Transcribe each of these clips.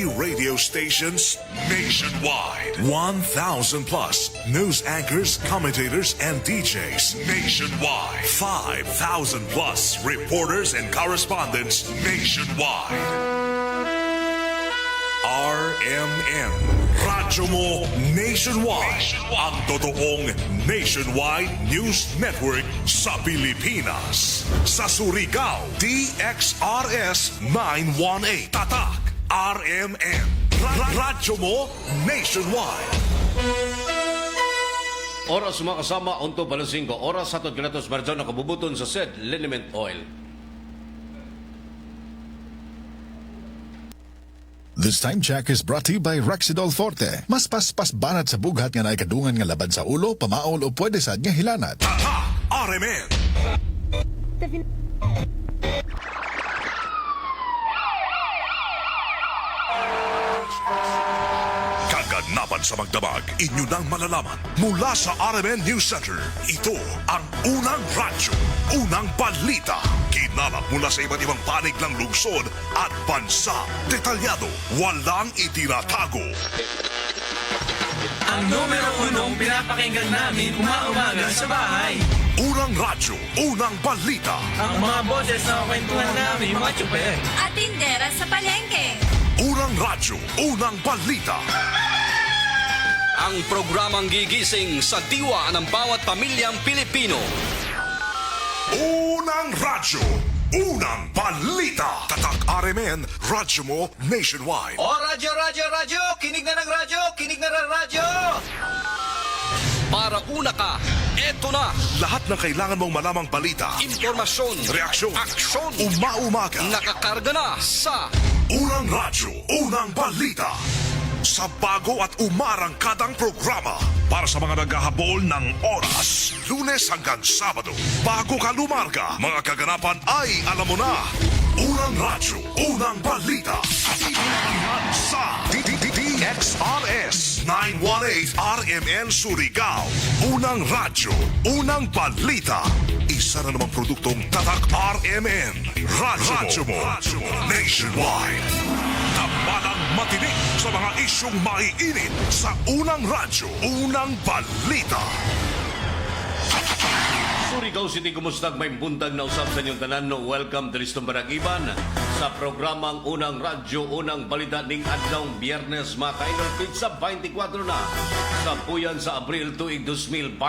50 radio stations nationwide. 1,000 plus news anchors, commentators, and DJs nationwide. 5,000 plus reporters and correspondents nationwide. RMN, Radyo Mo Nationwide. Ang totoong nationwide news network sa Pilipinas. Sa Surigao, DXRS 918. Tatak, RMN. Radyo Mo Nationwide. Oras mga kasama, unto balasingko. Oras sa atod kinatos marjan na kabubuton sa said liniment oil. This time check is brought to you by Rexidol Forte. Mas paspas banat sa bughat nga naikadungan nga laban sa ulo, pamaol o pwede sad nga hilanat. Tatak, RMN. Kaganapan sa magdamag, inyo nang malalaman mula sa RMN News Center. Ito ang unang radyo, unang balita. Kinalap mula sa iba't ibang panig ng lungsod at bansa. Detalyado, walang itinatago. Ang numero unong pinapakinggan namin umaga sa bahay. Unang radyo, unang balita. Ang mga boses na kwentuhan namin mga tsuper. At tindera sa palengke. Unang radyo, unang balita. Ang programang gigising sa diwa ng bawat pamilyang Pilipino. Unang radyo, unang balita. Tatak RMN, radyo mo nationwide. O radyo, kinig na ng radyo, kinig na ng radyo. Para una ka, eto na. Lahat ng kailangan mong malamang balita, Impormasyon, reaksyon, aksyon, umaumaga. nakakarga na sa Unang radyo, unang balita. Sa bago at umarangkadang programa para sa mga naghahabol ng oras. Lunes hanggang Sabado. Bago ka lumarga, mga kaganapan ay alam mo na. Unang radyo, unang balita. Iyan sa DXRS 918 RMN Surigao. Unang radyo, unang balita. Isa na namang produktong Tatak RMN. Radyo mo nationwide. Tambalang matinik sa mga isyong maiinit sa unang radyo, unang balita. Surigao City, kumusta? May buntag na usap sa inyong tanan. No, welcome to Listong Baragiban sa programang Unang Radyo, Unang Balita ning adlawng Biyernes, mga ka-idol, pizza 24 na sa puyan sa Abril tuig 2026.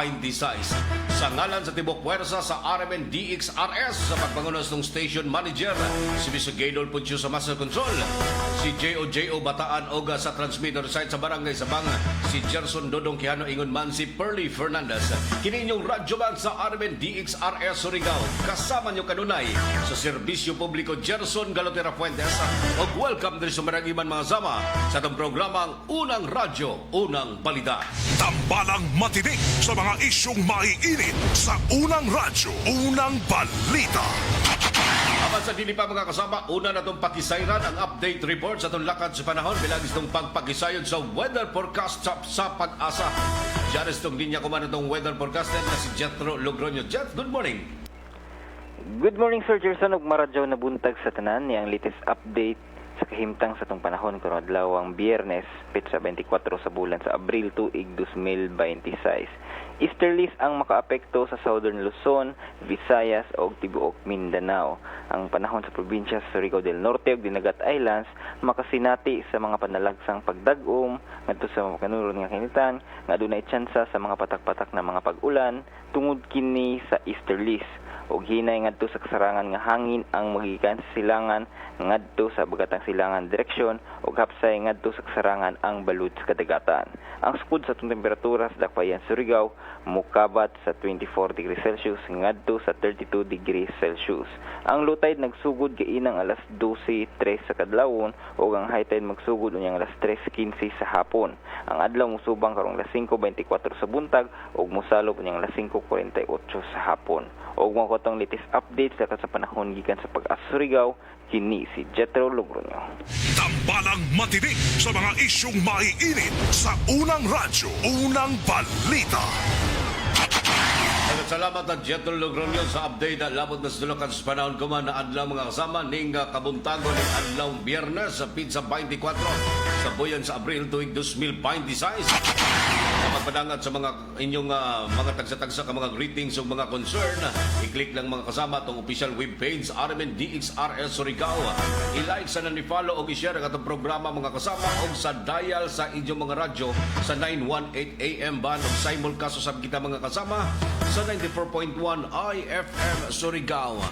Sa ngalan sa Tibok Puwersa sa RMN DXRS, sa pagpangunas ng station manager, si Mr. Gaydol Pucho sa Master Control, si J.O. Bataan Oga sa transmitter site sa Barangay Sabang, si Gerson Dodong Quijano Ingon man, si Pearly Fernandez. Kini inyong radyo man sa RMN DXRS Surigao. Kasama nyo kanunay sa serbisyo publiko Gerson Galotera Fuentes. O welcome din sa Maragiman mga sama sa itong programang Unang Radyo, Unang Balita. Tambalang matinik sa mga isyong maiinit sa unang radyo, unang balita. Apan sa dili pa mga kasama, una na itong pakisayran ang update report sa itong lakad sa panahon. Bilagis itong pagpakisayon sa weather forecast sa pag-asa. Diyan itong linya kuman itong weather forecaster na si Jethro Logroño. Jeth, good morning. Good morning, Sir Gerson. Ug maradyaw na buntag sa tanan ni ang latest update sa kahimtang sa itong panahon karong adlaw ang Biyernes, petsa 24 sa bulan sa Abril tuig 2026. Easterlies ang makaapekto sa Southern Luzon, Visayas o tibuok Mindanao. Ang panahon sa probinsya sa Surigao del Norte ug Dinagat Islands makasinati sa mga panalagsang pagdag-om ngadto sa mga kanuron nga kinitan nga adunay tsansa sa mga patak-patak na mga pag-ulan tungod kini sa easterlies. Og hinay ngadto sa kasarangan nga hangin ang magikan sa silangan ngadto sa bagatang silangan direksyon ug hapsay ngadto sa kasarangan ang balud sa kadagatan. Ang skud sa atong temperatura sa Dakbayan, Surigao mukabat sa 24 degrees Celsius ngadto sa 32 degrees Celsius. Ang low tide nagsugod kainang alas 12:03 sa kadlawon ug ang high tide magsugod unyang alas 3:15 sa hapon. Ang adlaw musubang karong alas 5:24 sa buntag ug mosalop unyang alas 5:48 sa hapon. Og mga kotong latest updates sa panahon gikan sa pag-Surigao, kini si Jethro Logroño. Tambalang matinik sa mga isyong maiinit sa unang radyo, unang balita. Salamat at Jetro Logroño sa update at labot na sinulokan sa panahon ko man na adlaw mga kasama ning kabuntago ng adlaw Biyernes sa Pizza 24 sa buyan sa Abril tuig 2026. Sa magpadangat sa mga inyong mga tagsa-tagsa ka mga greetings o mga concern, i-click lang mga kasama itong official webpage RMN DXRL Surigao. I-like sa ni-follow o i-share ang atong programa mga kasama o sa dial sa inyong mga radyo sa 918 AM band o simulcast usab kita mga kasama sa 94.1 IFM Surigao.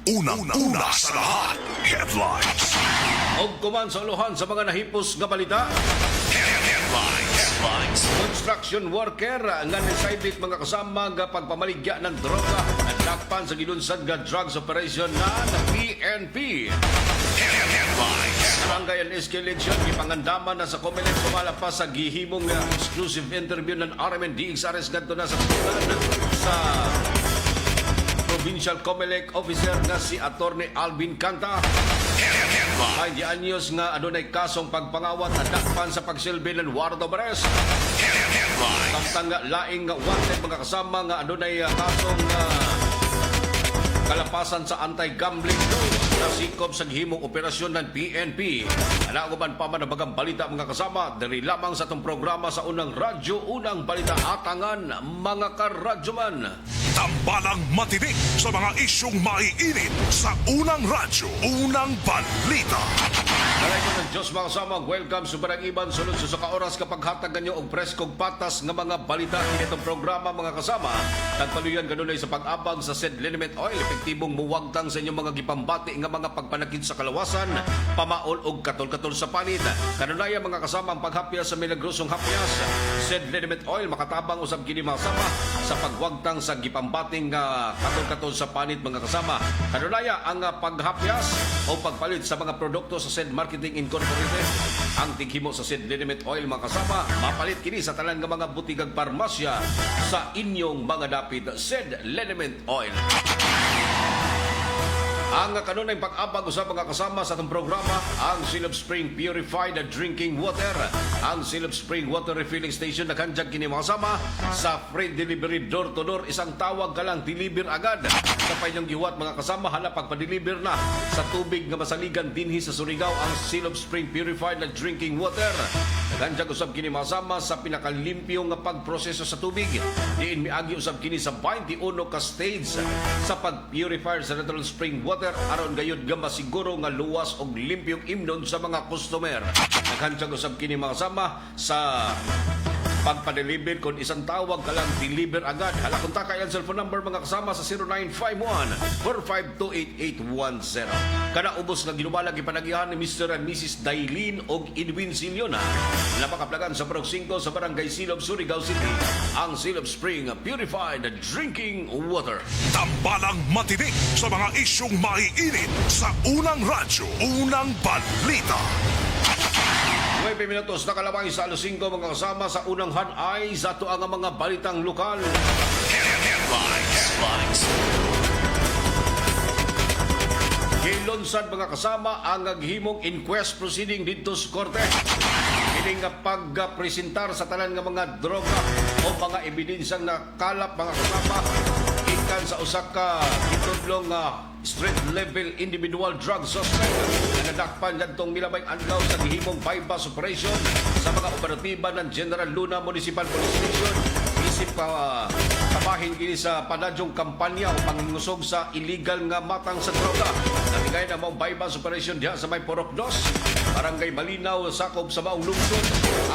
Unang-una sa lahat, headlines. Og kuman sa uluhan sa mga nahipos nga balita. Headlines. Construction worker nga decided mga kasama nga pagpamaligya ng droga at dakpan sa gilunsad nga drugs operation na PNP. Headlines. Barangay and Escalation gipangandaman na sa Comelec sumalapas sa gihimong exclusive interview ng RMN DXRS ngadto na sa sa Provincial Comelec officer nga si Attorney Alvin Canta. May di anyos nga adunay kasong pagpangawat at dakpan sa pagsilbi ng warrant of arrest. Samtang nga laing nga wanted mga kasama nga adunay kasong kalapasan sa anti-gambling law na sikop sa gihimong operasyon ng PNP. Alaguban pa man ang bagang balita mga kasama, diri lamang sa itong programa sa Unang Radyo, Unang Balita Atangan, mga karadyoman. Tambalang matinik sa mga isyong maiinit sa Unang Radyo, Unang Balita. Alay ko ng Diyos mga kasama, welcome sa Barang Iban, sunod sa oras kapag hatagan nyo og preskog patas nga mga balita in itong programa mga kasama. Tagpaluyan ganunay sa pag-abang sa said liniment oil, epektibong muwagtang sa inyong mga gipambati nga mga pagpanakit sa kalawasan, pamaol og katol-katol sa panit. Kanunaya mga kasama ang paghapyas sa milagrosong hapyas. Said liniment oil makatabang usab kini mga kasama sa pagwagtang sa gipambating katol-katol sa panit mga kasama. Kanunaya ang paghapyas o pagpalit sa mga produkto sa said Marketing Incorporated. Ang tighimo sa said liniment oil mga kasama mapalit kini sa tanan nga mga butigag parmasya sa inyong mga dapit said liniment oil. Ang kanunay pag-abag usab mga kasama sa itong programa, ang Silop Spring Purified Drinking Water. Ang Silop Spring Water Refilling Station na kanjag kini mga kasama sa free delivery door-to-door. Isang tawag ka lang, deliver agad. Sa painyong giwat mga kasama, hala pagpa-deliver na sa tubig nga masaligan dinhi sa Surigao ang Silop Spring Purified Drinking Water. Kanjag usab kini mga kasama sa pinakalimpyo nga pagproseso sa tubig. Diin miagi usab kini sa 21 ka stage sa pag-purifier sa natural spring water aron gayud nga masiguro nga luwas og limpyong imnon sa mga customer. Naghansyag usab kini mga kasama sa pagpa-deliver kung isang tawag ka lang, deliver agad. Hala kontak ang cellphone number mga kasama sa 0951-4528810. Kada ubos nga ginubalag ipanagihan ni Mr. and Mrs. Dailin og Edwin Siliona. Napakaplagan sa Parok 5 sa Barangay Silop, Surigao City, ang Silop Spring Purified Drinking Water. Tambalang matinik sa mga isyong maiinit sa Unang Radyo, Unang Balita. 9 minutos na kalawang sa alas 5 mga kasama sa unang hanay sa ito ang mga balitang lokal. Headlines. Gilunsad mga kasama ang naghimong inquest proceeding dito sa korte. Ini nga pagpresentar sa tanan nga mga droga o mga ebidensyang nakalap mga kasama ikan sa usak ka itudlong street level individual drug suspect na nadakpan dantong milabay anlaw sa gihimong bypass operation sa mga operatiba ng General Luna Municipal Police Station. Isip kabahin kini sa panadyong kampanya o pangingusog sa illegal nga matang sa droga. Natigay na mong bypass operation diha sa may Porok 2, Barangay Malinaw, sakop sa maong lungsod.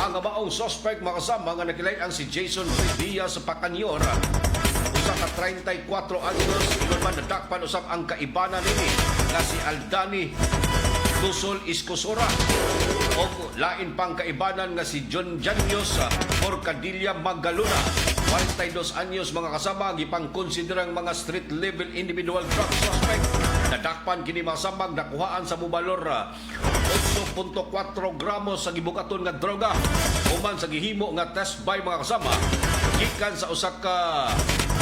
Ang maong suspect makasama nga nakilayan si Jason Diaz sa Pacanyor. Usa ka 34 anyos, igon man nadakpan usab ang kaibanan nini nga si Aldani Tusol Iscosora o lain pang kaibanan nga si John Janios Forcadilla Magaluna. 42 anyos mga kasama gipang konsiderang mga street level individual drug suspect. Nadakpan kini mga samang nakuhaan sa mubalor 8.4 gramos sa gibukaton nga droga uman sa gihimo nga test by mga kasama gikan sa usa ka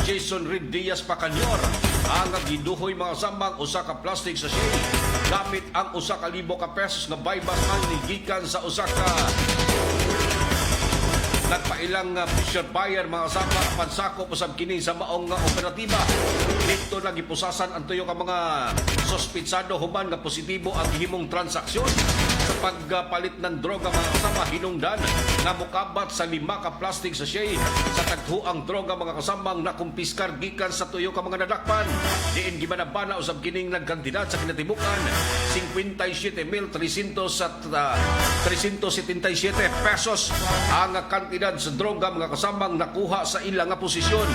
Jason Reed Diaz Pacanyor. Ang giduhoy mga samang usa ka plastic sachet gamit ang usa ka libo ka pesos nga bypass money gikan sa usa ka nagpailang pressure buyer mga kasama pansako usab kini sa maong operatiba. Dito lagi pusasan ang tuyo ka mga sospitsado human nga positibo ang gihimong transaksyon sa pagpalit ng droga mga kasama hinungdan nga mukabat sa 5 ka plastic sachet sa tagtuang droga mga kasamang nakumpiskar gikan sa tuyo ka mga nadakpan. Diin gibanabana usab kining nagkantidad sa kinatibukan 57,377 pesos ang kantidad sa droga mga kasamang nakuha sa ilang nga posisyon.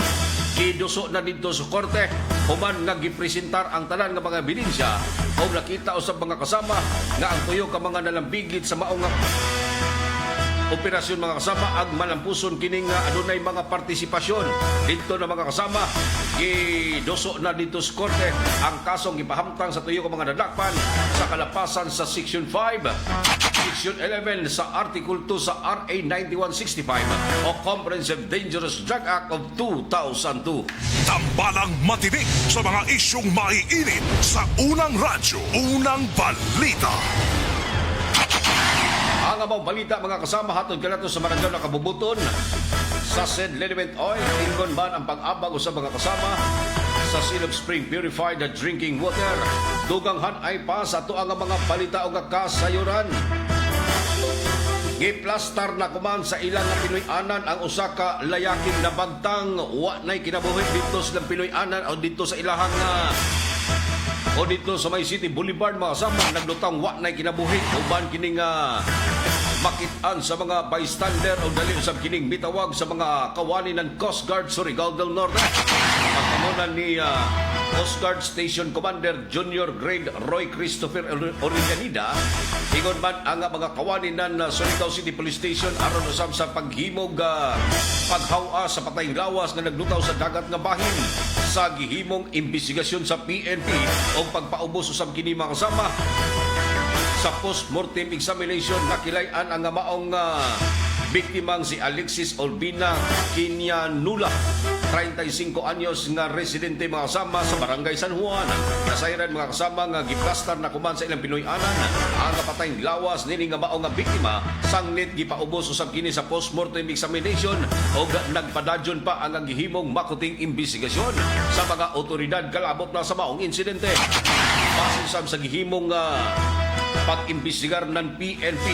Giduso na dito sa korte human nga gipresentar ang tanan nga mga ebidensya o nakita usab mga kasama nga ang tuyo ka mga nalambigit sa maong operasyon mga kasama ang malampuson kining adunay mga partisipasyon dito na mga kasama gidoso na dito sa korte ang kasong gipahamtang sa tuyo ka mga nadakpan sa kalapasan sa Section 5 Section 11 sa Article 2 sa RA 9165 o Comprehensive Dangerous Drug Act of 2002. Tambalang matinik sa mga isyong maiinit sa unang radyo, unang balita. Ang amang balita mga kasama hatod kanato sa Barangay na Kabubuton sa St. Liniment Oil ingon man ang pag-abag sa mga kasama sa Silog Spring Purified Drinking Water. Duganghan ay pa sa tuang mga balita o kasayuran. Giplastar na kuman sa ilang Pinoy-anan ang usa ka layaking nabagtang wa nay kinabuhi dito sa Pinoy-anan o dito sa ilahang o dito sa May City Boulevard mga kasama naglutang wa nay kinabuhi uban kining makitaan sa mga bystander o dali usab kining mitawag sa mga kawani ng Coast Guard Surigao del Norte. Pagkamunan ni Coast Guard Station Commander Junior Grade Roy Christopher Origanida, ingon man ang mga kawani ng Surigao City Police Station aron usab sa paghimog paghawa sa patayng lawas nga naglutaw sa dagat nga bahin sa gihimong imbestigasyon sa PNP o pagpaubos usab kini mga kasama sa post-mortem examination nakilayan ang maong biktimang si Alexis Olbina Kinyanula, 35 anyos nga residente mga kasama sa Barangay San Juan. Nasayran mga kasama nga giplastar na kuman sa ilang Pinoy-anan ang kapatayng lawas nini nga maong biktima sanglit gipaubos usab kini sa post-mortem examination o nagpadadyon pa ang gihimong makuting imbestigasyon sa mga otoridad kalabot na sa maong insidente. Base sa gihimong pag-imbestigar ng PNP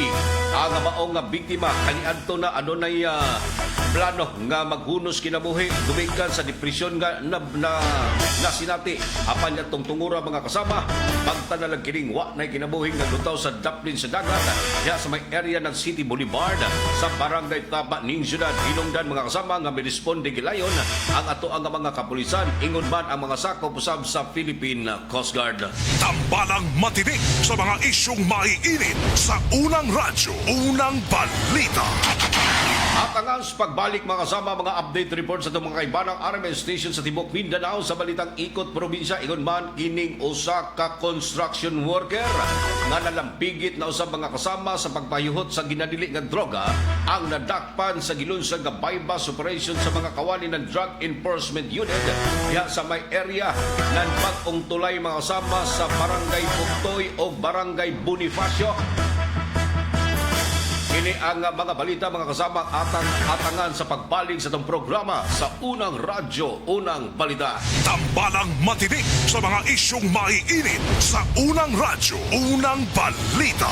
ang maong biktima kaniadto na adunay plano nga maghunos kinabuhi dumikan sa depresyon nga na sinati apan atong tungura mga kasama magtanalag kining wa nay kinabuhi nga lutaw sa daplin sa dagat diha sa may area ng City Boulevard sa Barangay Taba ning syudad hinungdan mga kasama nga miresponde gilayon ang ato ang mga kapulisan ingon man ang mga sakop usab sa Philippine Coast Guard. Tambalang matinik sa mga isyong maiinit sa unang radyo, unang balita. At ang pagbalik mga kasama mga update report sa itong mga kaibanang RMS station sa Tibok Mindanao sa balitang ikot probinsya ingon man kining usa ka construction worker nga nalampigit na usab mga kasama sa pagpayuhot sa ginadili nga droga ang nadakpan sa gilunsad nga bypass operation sa mga kawani ng Drug Enforcement Unit diha sa may area ng Bagong Tulay mga kasama sa Barangay Puktoy o Barangay Bonifacio. Ini ang mga balita mga kasama atangan sa pagbalik sa itong programa sa unang radyo, unang balita. Tambalang matinik sa mga isyong maiinit sa unang radyo, unang balita.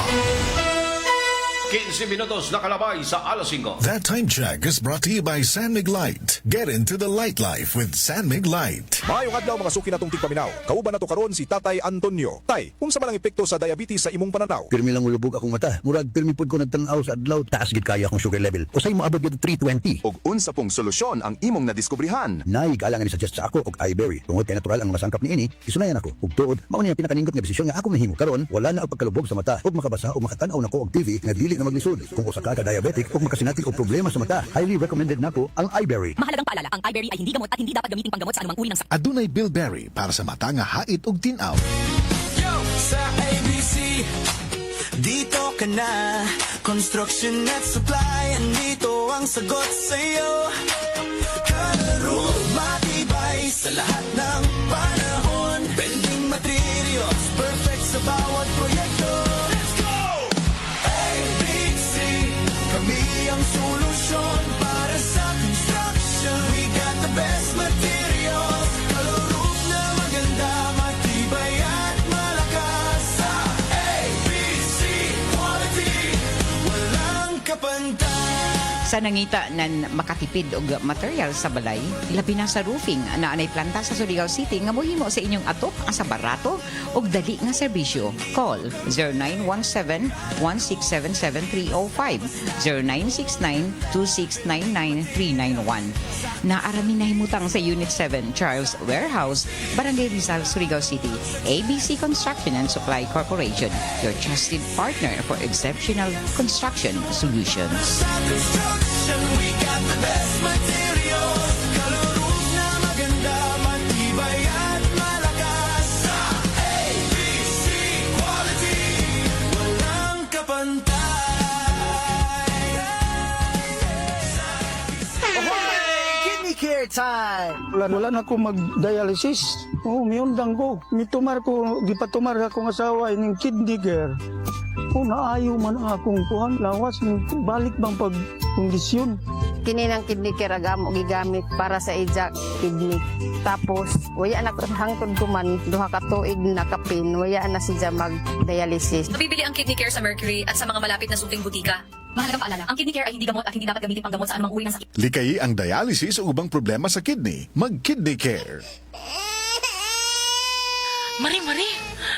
15 minutos nakalabay sa alas 5. That time check is brought to you by San Mig Light. Get into the light life with San Mig Light. Maayong adlaw mga suki natong tigpaminaw. Kauban nato karon si Tatay Antonio. Tay, kung sa malang epekto sa diabetes sa imong pananaw? Pirmi lang ulubog akong mata. Murag pirmi pud ko nagtanaw sa adlaw, taas gid kaya akong sugar level. Usay mo abot gid 320. Og unsa pong solusyon ang imong nadiskubrihan? Nay galangan ni suggest sa ako og iBerry. Tungod kay natural ang masangkap niini, isunayan ako. Ug tuod, mao ni ang pinakaningot nga desisyon nga ako mahimo karon. Wala na ang pagkalubog sa mata ug makabasa o makatan-aw nako og TV nga dili na maglisod. Kung usa ka diabetic ug makasinati og problema sa mata, highly recommended nako ang iBerry. Mahalagang paalala, ang iBerry ay hindi gamot at hindi dapat gamitin panggamot sa anumang uri ng sakit. Adunay bilberry para sa mata nga hait ug tinaw. Yo! Sa ABC, dito ka na. Construction at supply, andito ang sagot sa'yo. Kalaro, matibay sa lahat ng panahon. Bending materials, perfect sa bawat proyekto. Let's go! ABC, kami ang solusyon. Sa nangita nan makatipid og material sa balay, labi na sa roofing na anay planta sa Surigao City nga mohimo sa inyong atok ang sa barato og dali nga serbisyo. Call 0917-1677305, 0969-2699391. Naarami na himutang sa Unit 7, Charles Warehouse, Barangay Rizal, Surigao City. ABC Construction and Supply Corporation, your trusted partner for exceptional construction solutions. Care time. Wala na ako mag-dialysis. Miyundang ko. Mitumar ko, gipatumar akong asawa ining kidney care. Naayo man akong kuhan. Lawas, balik bang pagkondisyon. Kini ng kidney care agam o gigamit para sa ija kidney. Tapos, waya na hangtod ko man, duha ka tuig na kapin, waya na siya mag-dialysis. Mabibili ang kidney care sa Mercury at sa mga malapit na suking butika. Mahalagang paalala, ang kidney care ay hindi gamot at hindi dapat gamitin panggamot sa anumang uri ng sakit. Likay ang dialysis o ubang problema sa kidney. Mag-Kidney Care. Mari,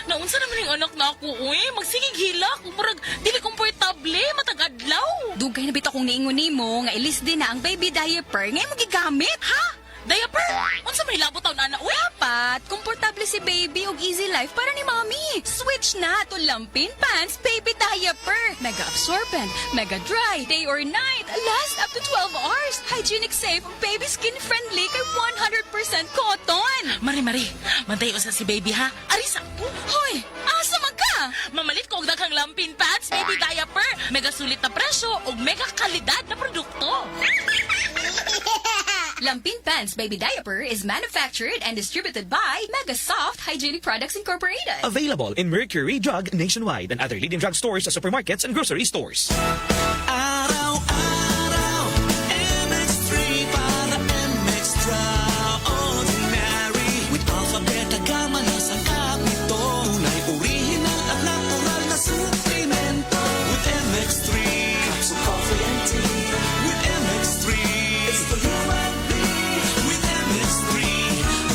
naunsa naman yung anak na ako, uy. Magsigig hilak. Murag, dili komportable, matagadlaw. Dugay na bitaw kong niingon nimo nga ilis din na ang baby diaper ngay magigamit. Ha? Diaper? Unsa may labot taon ana, uy? Dapat, komportable si baby og easy life para ni mommy. Switch na to Lampin Pants Baby Diaper. Mega absorbent, mega dry, day or night, last up to 12 hours. Hygienic safe, baby skin friendly kay 100% cotton. Mari, mantayo sa si baby ha. Arisa ko. Hoy, asa man ka? Mamalit ko og daghang Lampin Pads Baby Diaper. Mega sulit na presyo ug mega kalidad na produkto. Lampin Pants Baby Diaper is manufactured and distributed by Mega Soft Hygienic Products Incorporated. Available in Mercury Drug nationwide and other leading drug stores, supermarkets, and grocery stores. Araw-araw, MX3 para extraordinary. With alphabet gama na sa kapito, tunay original at natural na suplemento. With MX3, capsule coffee and tea. With MX3, it's for you and me. With MX3,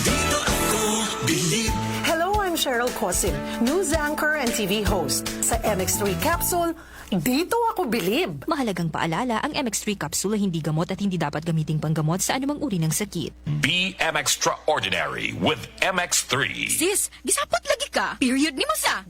dito ako believe. Hello, I'm Cheryl Cosim, news anchor and TV host. Sa MX3 Capsule, dito ako bilib. Mahalagang paalala, ang MX3 capsule ay hindi gamot at hindi dapat gamiting panggamot sa anumang uri ng sakit. Be extraordinary with MX3. Sis, gisapot lagi ka. Period ni mo sa.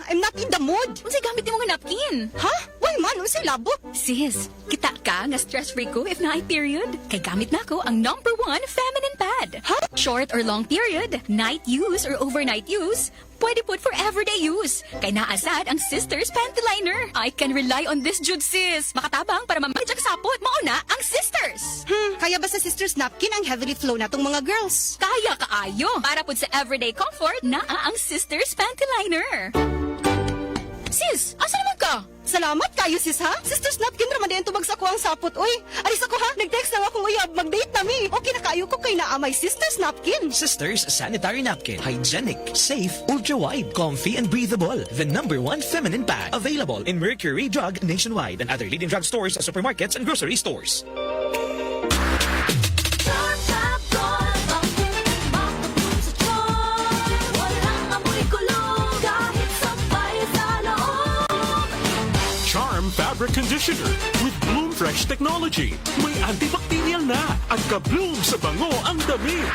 I'm not in the mood. Unsay gamit nimo nga napkin? Ha? Why man? Unsay labot? Sis, kita ka nga stress-free ko if na ay period. Kay gamit na ko ang #1 feminine pad. Ha? Short or long period, night use or overnight use, pwede put for everyday use. Kay naasad ang Sisters Panty Liner. I can rely on this jud, sis. Makatabang para mamadya kasapot. Mauna ang Sisters. Kaya ba sa Sisters Napkin ang heavily flow na tong mga girls? Kaya kaayo. Para pud sa everyday comfort, naa ang Sisters Panty Liner. Sis, asa naman ka? Salamat kayo, sis, ha? Sisters Napkin raman din tubag sa ko ang sapot, oy. Aris ako, ha? Nag-text na akong uyab. Mag-date na mi. Okay na kayo ko kay naamay Sisters Napkin. Sisters Sanitary Napkin. Hygienic, safe, ultra-wide, comfy, and breathable. The #1 feminine pad. Available in Mercury Drug nationwide and other leading drug stores, supermarkets, and grocery stores. Fabric conditioner with Bloom Fresh technology. May antibacterial na at ka-bloom sa bango ang damit.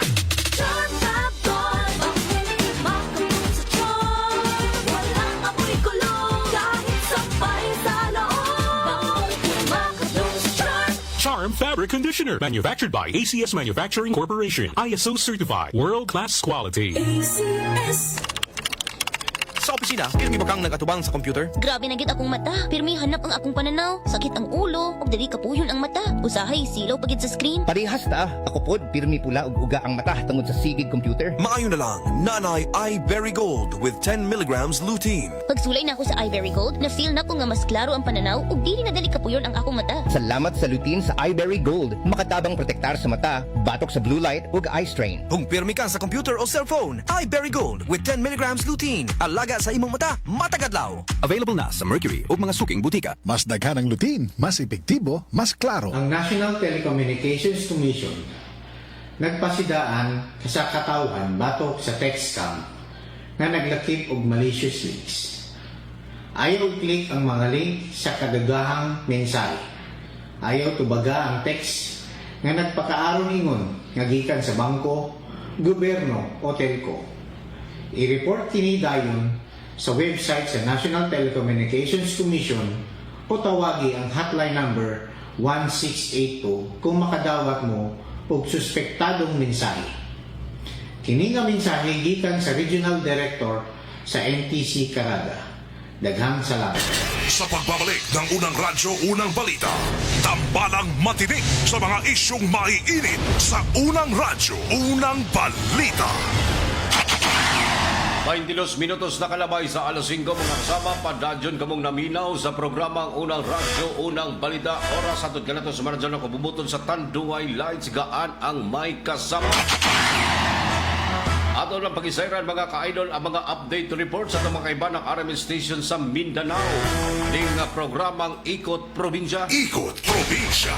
Charm Fabric Conditioner, manufactured by ACS Manufacturing Corporation. ISO certified, world-class quality. ACS. Sa opisina, pirmi ba kang nag-atubang sa computer? Grabe na gid akong mata. Pirmi hanap ang akong pananaw. Sakit ang ulo, ug dili kapuyon ang mata. Usahay silaw pagid sa screen. Parehas ta. Ako pod, pirmi pula ug uga ang mata tungod sa sigig computer. Maayo na lang, Nanay iBerry Gold with 10 milligrams lutein. Pagsulay na ako sa iBerry Gold, na-feel na ko nga mas klaro ang pananaw ug dili na dali kapuyon ang akong mata. Salamat sa lutein sa iBerry Gold. Makatabang protektar sa mata, batok sa blue light ug eye strain. Kung pirmi ka sa computer o cellphone, iBerry Gold with 10 milligrams lutein. Alaga pamilya sa imong mata matag adlaw. Available na sa Mercury ug mga suking butika. Mas daghan ang lutin, mas epektibo, mas klaro. Ang National Telecommunications Commission nagpasidaan sa katawhan batok sa text scam nga naglakip og malicious links. Ayaw click ang mga link sa kadagahang mensahe. Ayaw tubaga ang text nga nagpakaaron ingon nga gikan sa bangko, gobyerno o telco. I-report kini dayon sa website sa National Telecommunications Commission o tawagi ang hotline number 1682 kung makadawat mo og suspektadong mensahe. Kini nga mensahe gikan sa Regional Director sa NTC Caraga. Daghang salamat. Sa pagbabalik ng Unang Radyo, Unang Balita, tambalang matinik sa mga isyong maiinit sa Unang Radyo, Unang Balita. 22 minutos na kalabay sa alas 5 mga kasama, padadyon kamong naminaw sa programang Unang Radyo, Unang Balita. Oras atod kanato sa maradyon na kububuton sa Tanduay Lights, gaan ang may kasama. Ato ng pag-isayran mga ka-idol ang mga update report sa mga kaiba ng RMN station sa Mindanao. Ding programang Ikot Probinsya. Ikot Probinsya.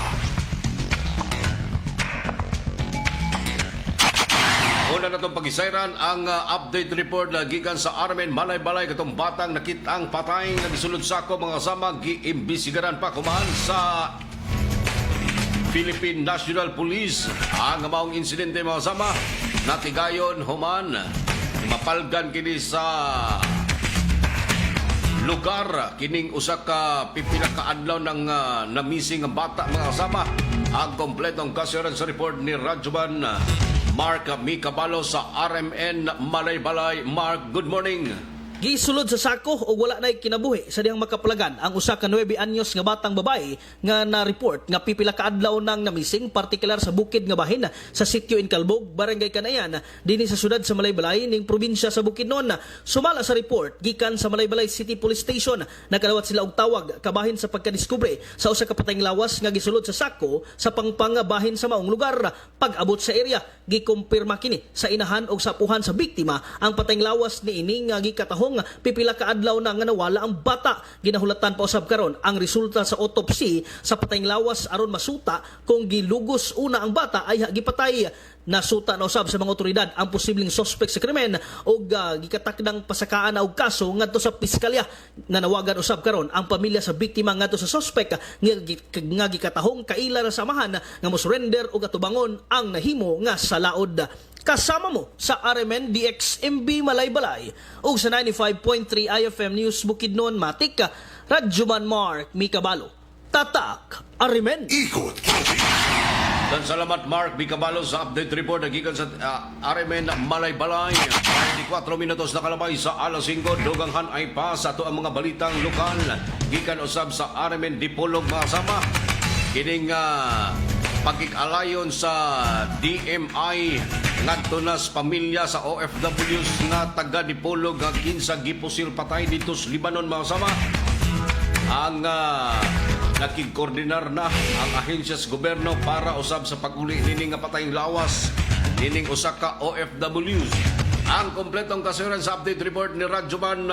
Una na itong pag-isayran ang update report na gikan sa RMN Malay-Balay katong batang nakitang patay na gisulod sa ako mga kasama giimbisigaran pa kumahan sa Philippine National Police ang maong insidente mga kasama natigayon human mapalgan kini sa lugar kining usa ka pipila ka adlaw ng na-missing ang bata mga kasama. Ang kompletong kasyaran sa report ni Radyoman Mark Mikabalo sa RMN Malay-Balay. Mark, good morning. Gisulod sa sako o wala na'y kinabuhi sa diyang makapalagan ang usa ka 9 anyos nga batang babae nga na-report nga pipila ka adlaw nang namising, partikular sa bukid nga bahin sa sitio Incalbog, Barangay Canayan, dinhi sa syudad sa Malay-Balay ning probinsya sa Bukidnon. Sumala sa report gikan sa Malay-Balay City Police Station, nakadawat sila og tawag kabahin sa pagkadiskubre sa usa ka patayng lawas nga gisulod sa sako sa pangpangabahin sa maong lugar. Pag-abot sa area, gikumpirma kini sa inahan og sapuhan sa biktima ang patayng lawas niini nga gikatahong pipila ka adlaw na nga nawala ang bata. Ginahulatan pa usab karon ang resulta sa autopsy sa patayng lawas aron masuta kung gilugos una ang bata ay gipatay. Nasuta na usab sa mga otoridad ang posibleng suspect sa krimen o gikatakdang pasakaan na og kaso ngadto sa piskalya. Nanawagan usab karon ang pamilya sa biktima ngadto sa suspect nga gikatahong kaila na samahan nga mo-surrender og atubangon ang nahimo nga salaod. Kasama mo sa RMN DXMB Malay-Balay o sa 95.3 IFM News Bukidnon Matik, Radyoman Mark Mikabalo. Tatak, RMN. Ikot Dan salamat Mark Mikabalo sa update report na gikan sa RMN Malay-Balay. 24 minutos na kalabay sa alas 5. Duganghan ay pa sa ato ang mga balitang lokal. Gikan usab sa RMN Dipolog mga sama. Kining pagkikalayon sa DMI ngadto na sa pamilya sa OFWs nga taga Dipolog nga kinsa gipusil patay dito sa Libanon mga sama. Ang nakigkoordinar na ang ahensya sa gobyerno para usab sa pag-uli nining nga patayng lawas nining usa ka OFWs. Ang kompletong kasayran sa update report ni Radyoman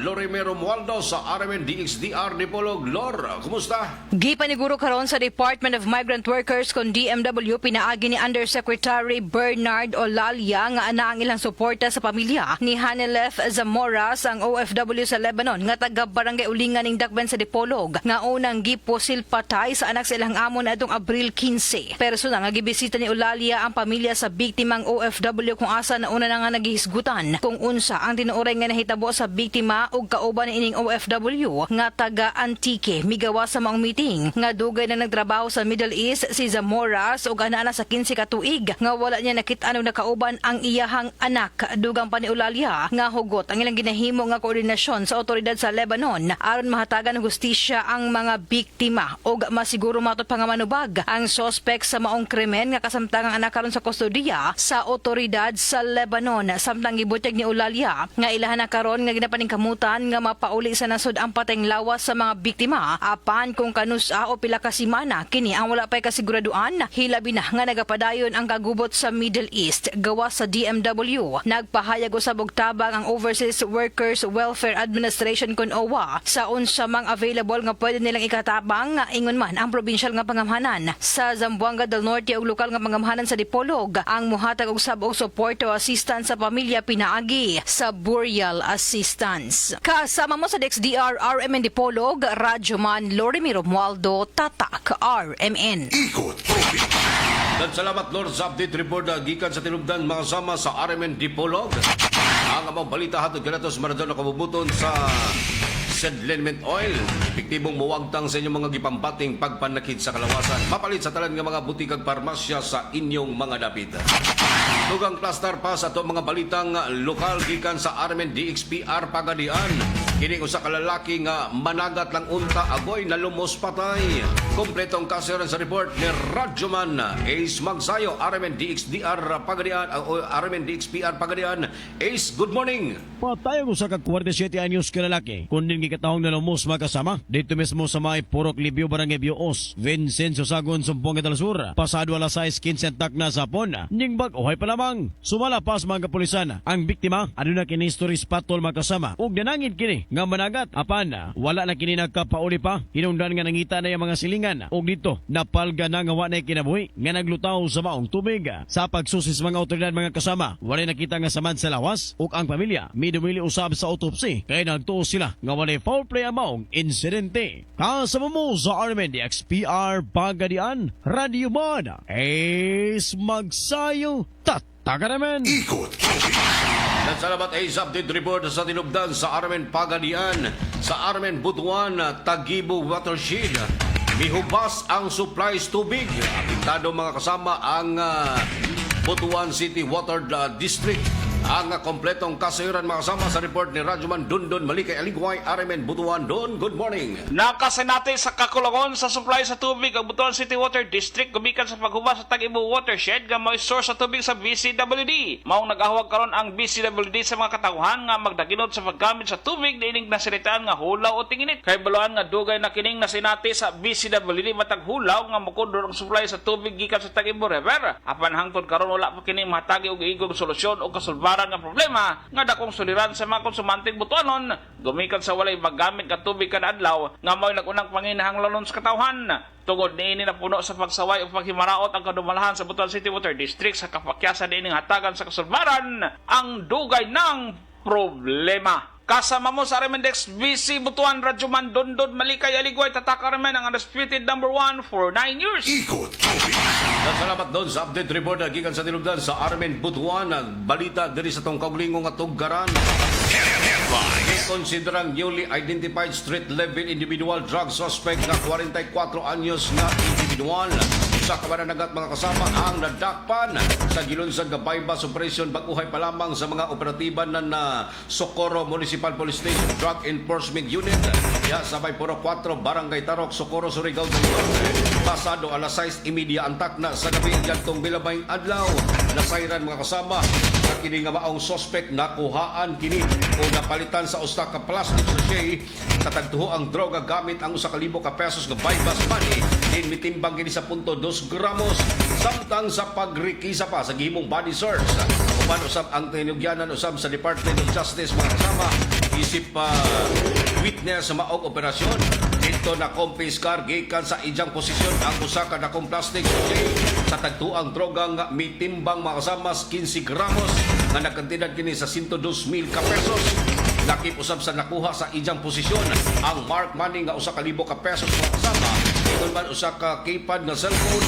Lorimer Romualdo sa RMN DXDR Dipolog. Lor, kumusta? Gipaniguro karon sa Department of Migrant Workers kon DMW pinaagi ni Undersecretary Bernard Olalia nga ana ang ilang suporta sa pamilya ni Hanelef Zamoras ang OFW sa Lebanon nga taga Barangay Ulingan ning Dakben sa Dipolog nga unang giposil patay sa anak sa ilang amon adtong Abril 15. Personal nga gibisita ni Olalia ang pamilya sa biktimang OFW kung asa na una na nga nagihisgutan kung unsa ang tinuoray nga nahitabo sa biktima ug kauban ining OFW nga taga Antique. Migawa sa maong meeting nga dugay na nagtrabaho sa Middle East si Zamoras ug ana sa 15 ka tuig nga wala niya nakit-an og nakauban ang iyahang anak. Dugang pa ni Olalia nga hugot ang ilang ginahimo nga koordinasyon sa otoridad sa Lebanon aron mahatagan ng hustisya ang mga biktima ug masiguro matud pangamanubag ang suspect sa maong krimen nga kasamtangang anak karon sa kustodiya sa otoridad sa Lebanon. Sa samtang gibutyag ni Eulalia nga ilahan na karon nga ginapaningkamutan nga mapauli sa nasod ang patayng lawas sa mga biktima apan kung kanusa o pila ka semana kini ang wala pay kasiguraduan hilabi na nga nagapadayon ang kagubot sa Middle East gawas sa DMW. Nagpahayag usab og tabang ang Overseas Workers Welfare Administration kun OWA sa unsa mang available nga pwede nilang ikatabang nga ingon man ang probinsyal nga pangamhanan sa Zamboanga del Norte ug lokal nga pangamhanan sa Dipolog ang muhatag og sabog support o assistance sa pamilya pinaagi sa burial assistance. Kasama mo sa DXDR RMN Dipolog, Radyoman Lorimiro Mualdo, Tatak RMN. Dan salamat Lord sa update report gikan sa tinubdan mga sama sa RMN Dipolog. Ang amang balita hatod kanatos maradon na kabubuton sa Sedlenment Oil. Epektibong muwagtang sa inyong mga gipampating pagpanakit sa kalawasan. Mapalit sa talan ng mga butikag parmasya sa inyong mga dapit. Tugang plaster pa sa itong mga balitang lokal gikan sa RMN DXPR Pagadian. Kini usa ka lalaki nga managat lang unta agoy na lumos patay. Kompletong kasiran sa report ni Radyoman Ace Magsayo, RMN DXDR Pagadian, RMN DXPR Pagadian. Ace, good morning. Patay ang usa ka 47 anyos ka lalaki. Kundin gikatahong na lumos makasama. Dito mismo sa may Purok Libyo Barangay Bios, Vincenzo Sagon, Sumpong del Sur. Pasado alas 6:15 na sa hapon. Ning bag-ohay pa lamang. Sumalapas mga kapulisan. Ang biktima aduna kini stories patol makasama. Ug nanangin kini nga managat apan wala na kini nagkapauli pa hinungdan nga nangita na yung mga silingan og dito napalga na nga wa na kinabuhi nga naglutaw sa maong tubig sa pagsusis mga otoridad mga kasama wala nakita nga samad sa lawas ug ang pamilya midumili usab sa autopsy kay nagtuo sila nga wala foul play ang maong insidente. Kasama mo sa RMN DXPR Pagadian Radio Man Ace Magsayo Taga naman. Dan salamat ay update report sa tinubdan sa RMN Pagadian, sa RMN Butuan, Tagibo Watershed. Mihubas ang supplies tubig. Apektado mga kasama ang Butuan City Water District. Ang kompletong kasayuran mga kasama sa report ni Radyoman Dundon Malikay Aligway, RMN Butuan. Don, good morning. Nakasenate sa kakulangon sa supply sa tubig ang Butuan City Water District gumikan sa paghubas sa Tagibo Watershed nga may source sa tubig sa BCWD. Maong nagahawag karon ang BCWD sa mga katawhan nga magdaginod sa paggamit sa tubig diining nasiritaan nga hulaw o tinginit. Kay baluan nga dugay na kining nasinati sa BCWD matag hulaw nga mukundor ang supply sa tubig gikan sa Tagibo River. Apan hangtod karon wala pa kini mahatagi og igong solusyon o kasulbaran nga problema nga dakong suliran sa mga konsumanting Butuanon gumikan sa walay magamit nga tubig kada adlaw nga may nagunang panginahanglanon sa katawhan. Tungod niini na puno sa pagsaway o paghimaraot ang kadumalahan sa Butuan City Water District sa kapakyasan niining hatagan sa kasulbaran ang dugay ng problema. Kasama mo sa Remendex BC Butuan Radyoman Dondon Malikay Aligway Tatak RMN ang undisputed number 1 for 9 years. Dan salamat doon sa update report na gikan sa tinubdan sa RMN Butuan. Balita diri sa tong kaulingong nga tuggaran. Konsiderang newly identified street level individual drug suspect na 44 anyos na individual. Sa kamananagat mga kasama ang nadakpan sa gilunsad nga bypass operation baguhay pa lamang sa mga operatiban na Socorro Municipal Police Station Drug Enforcement Unit ya sa may Puro 4 Barangay Tarok Socorro Surigao del Norte. Pasado alas 6:30 antak na sa gabi jantong bilabayng adlaw nasayran mga kasama sa kini nga maong suspect nakuhaan kini o napalitan sa usa ka plastic sachet katagtuho ang droga gamit ang 1,000 ka pesos nga bypass money din mitimbang kini sa punto 2 gramos samtang sa pagrikisa pa sa gihimong body search uban usab ang tinugyanan usab sa Department of Justice mga kasama isip witness sa maong operasyon dito na confiscar gikan sa ijang posisyon ang usa ka dakong plastic sa tagtuang droga nga mitimbang mga kasama 15 gramos nga nagkantidad kini sa 102,000 ka pesos. Nakip usab sa nakuha sa ijang posisyon ang mark money nga 1,000 ka pesos mga kasama. Ingon man usa ka keypad nga cellphone,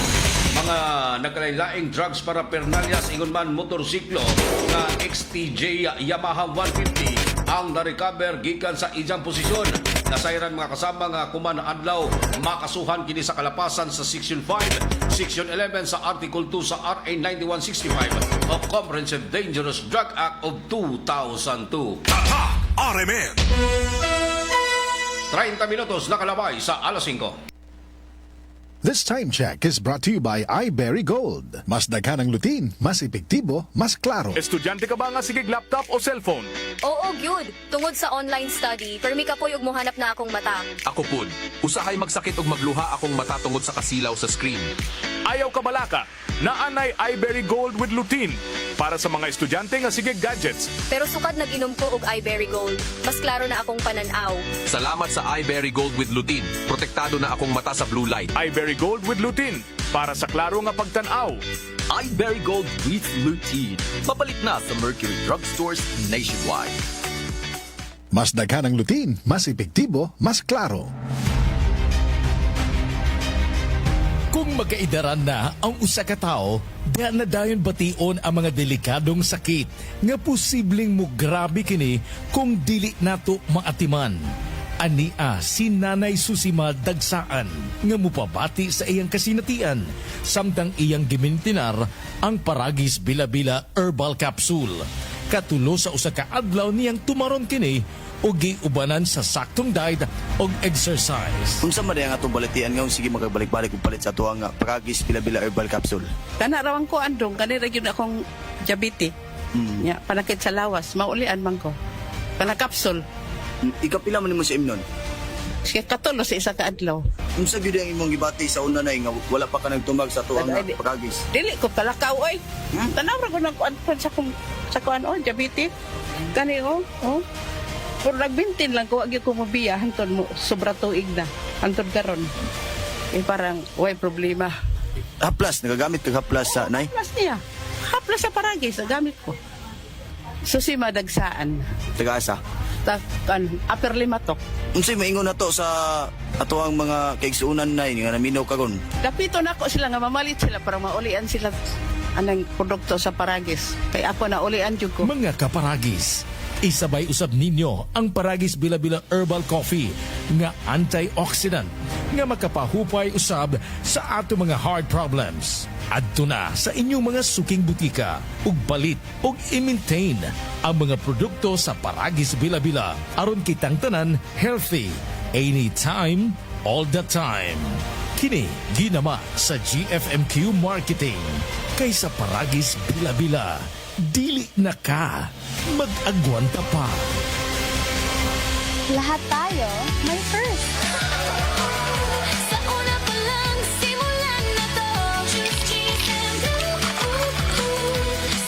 mga nagkalain-laing drugs para pernalias, ingon man motorsiklo nga XTJ Yamaha 150 ang na-recover gikan sa ijang posisyon. Nasayran mga kasama nga kuman adlaw makasuhan kini sa kalapasan sa Section 5, Section 11 sa Article 2 sa RA 9165 of Comprehensive Dangerous Drug Act of 2002. RMN 30 minutos nakalabay sa alas 5. This time check is brought to you by iBerry Gold. Mas daghan ang lutin, mas epektibo, mas klaro. Estudyante ka ba nga sigig laptop o cellphone? Oo, gyud. Tungod sa online study, permi ka po'y muhanap na akong mata. Ako pud, usahay magsakit ug magluha akong mata tungod sa kasilaw sa screen. Ayaw ka balaka, naanay iBerry Gold with lutein para sa mga estudyante nga sigig gadgets. Pero sukad nag-inom ko og iBerry Gold. Mas klaro na akong pananaw. Salamat sa iBerry Gold with lutein. Protektado na akong mata sa blue light. iBerry Gold with lutein para sa klaro nga pagtanaw. iBerry Gold with lutein. Mapalit na sa Mercury Drugstores nationwide. Mas daghan ang lutin, mas epektibo, mas klaro. Kung magkaidaran na ang usa ka tawo, diha na dayon bation ang mga delikadong sakit nga posibleng mo grabe kini kung dili nato maatiman. Ania si Nanay Susima Dagsaan nga mupabati sa iyang kasinatian samtang iyang gimintinar ang Paragis Bila-Bila Herbal Capsule. Katulo sa usa ka adlaw niyang tumaron kini o giubanan sa saktong diet o exercise. Unsa man ang atong balatian nga sige magabalik-balik og palit sa tuwa nga Paragis Bila-Bila Herbal Capsule. Kana rawang ko andong kanira gyud akong diabetes. Ya, panakit sa lawas, maulian man ko. Kana capsule. Ikapila man nimo sa imnon? Sige katulo sa isa ka adlaw. Unsa gyud ang imong gibati sa una nay nga wala pa ka nagtumag sa tuwa nga Paragis? Dili ko kalakaw oy. Tanaw ra ko nagkuan sa kuan oh diabetes. Kani oh. Pero nagbintin lang ko, agi ko mabiya, hantod mo, sobra tuig na, hantod karon. Parang, way problema. Haplas, nagagamit ka haplas sa nay? Haplas niya. Haplas sa Paragis, nagamit ko. Susima Dagsaan. Taga-asa? Upper Limatok. Unsay maingon na to sa ato ang mga kaigsuunan nay nga naminaw karon? Dapito na ako sila nga mamalit sila para maulian sila anang produkto sa Paragis. Kaya ako na ulian jud ko. Mga kaparagis, isabay usab ninyo ang Paragis Bila-Bila Herbal Coffee nga antioxidant nga makapahupay usab sa ato mga heart problems. Adto na sa inyong mga suking butika ug balit ug i-maintain ang mga produkto sa Paragis Bila-Bila aron kitang tanan healthy anytime, all the time. Kini ginama sa GFMQ Marketing kaysa Paragis Bila-Bila. Dili na ka, mag-agwanta pa. Lahat tayo may first. Sa una pa lang, simulan na to. Choose GSM Blue.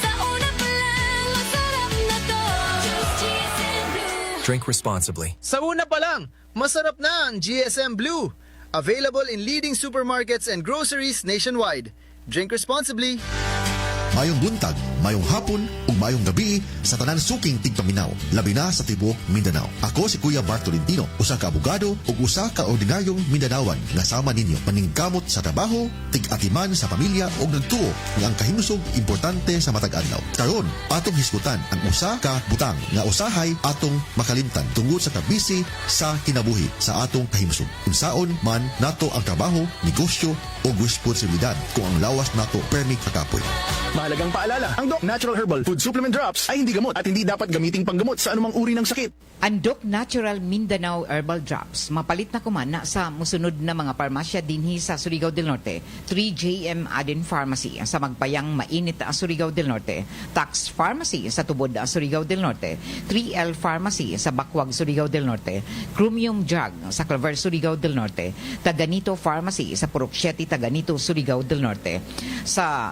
Sa una pa lang, masarap na to. Choose GSM Blue. Drink responsibly. Sa una pa lang, masarap na ang GSM Blue. Available in leading supermarkets and groceries nationwide. Drink responsibly. Mayong buntag, mayong hapon, ug mayong gabi sa tanan suking tigpaminaw, labi na sa tibok Mindanao. Ako si Kuya Bart Tolentino, usa ka abogado ug usa ka ordinaryong Mindanawan nga sama ninyo paningkamot sa trabaho, tig-atiman sa pamilya ug nagtuo nga ang kahimsog importante sa matag adlaw. Karon, atong hisgutan ang usa ka butang nga usahay atong makalimtan tungod sa kabisi sa kinabuhi sa atong kahimsog. Unsaon man nato ang trabaho, negosyo o responsibilidad kung ang lawas nato permi kakapoy. Mahalagang paalala, ang Doc Natural Herbal Food Supplement Drops ay hindi gamot at hindi dapat gamiting panggamot sa anumang uri ng sakit. Ang Doc Natural Mindanao Herbal Drops, mapalit na kumana sa musunod na mga parmasya dinhi sa Surigao del Norte. 3JM Aden Pharmacy sa Magpayang Mainit sa Surigao del Norte. Tax Pharmacy sa Tubod sa Surigao del Norte. 3L Pharmacy sa Bakwag, Surigao del Norte. Chromium Drug sa Claver, Surigao del Norte. Taganito Pharmacy sa Purok 7, Taganito, Surigao del Norte. Sa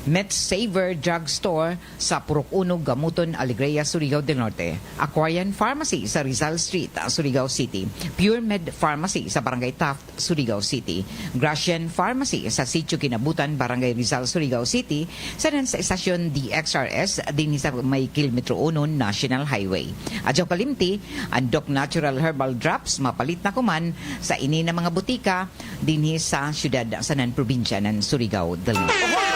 MedSaver Drug Store sa Purok 1, Gamuton, Alegria, Surigao del Norte. Aquarian Pharmacy sa Rizal Street, Surigao City. Pure Med Pharmacy sa Barangay Taft, Surigao City. Gracian Pharmacy sa Sitio Kinabutan, Barangay Rizal, Surigao City. Sa Estasyon DXRS din sa may Kilometro 1 National Highway. Adyo kalimti, ang Doc Natural Herbal Drops mapalit na kuman sa ini na mga butika dinhi sa syudad sa nan probinsya ng Surigao del Norte.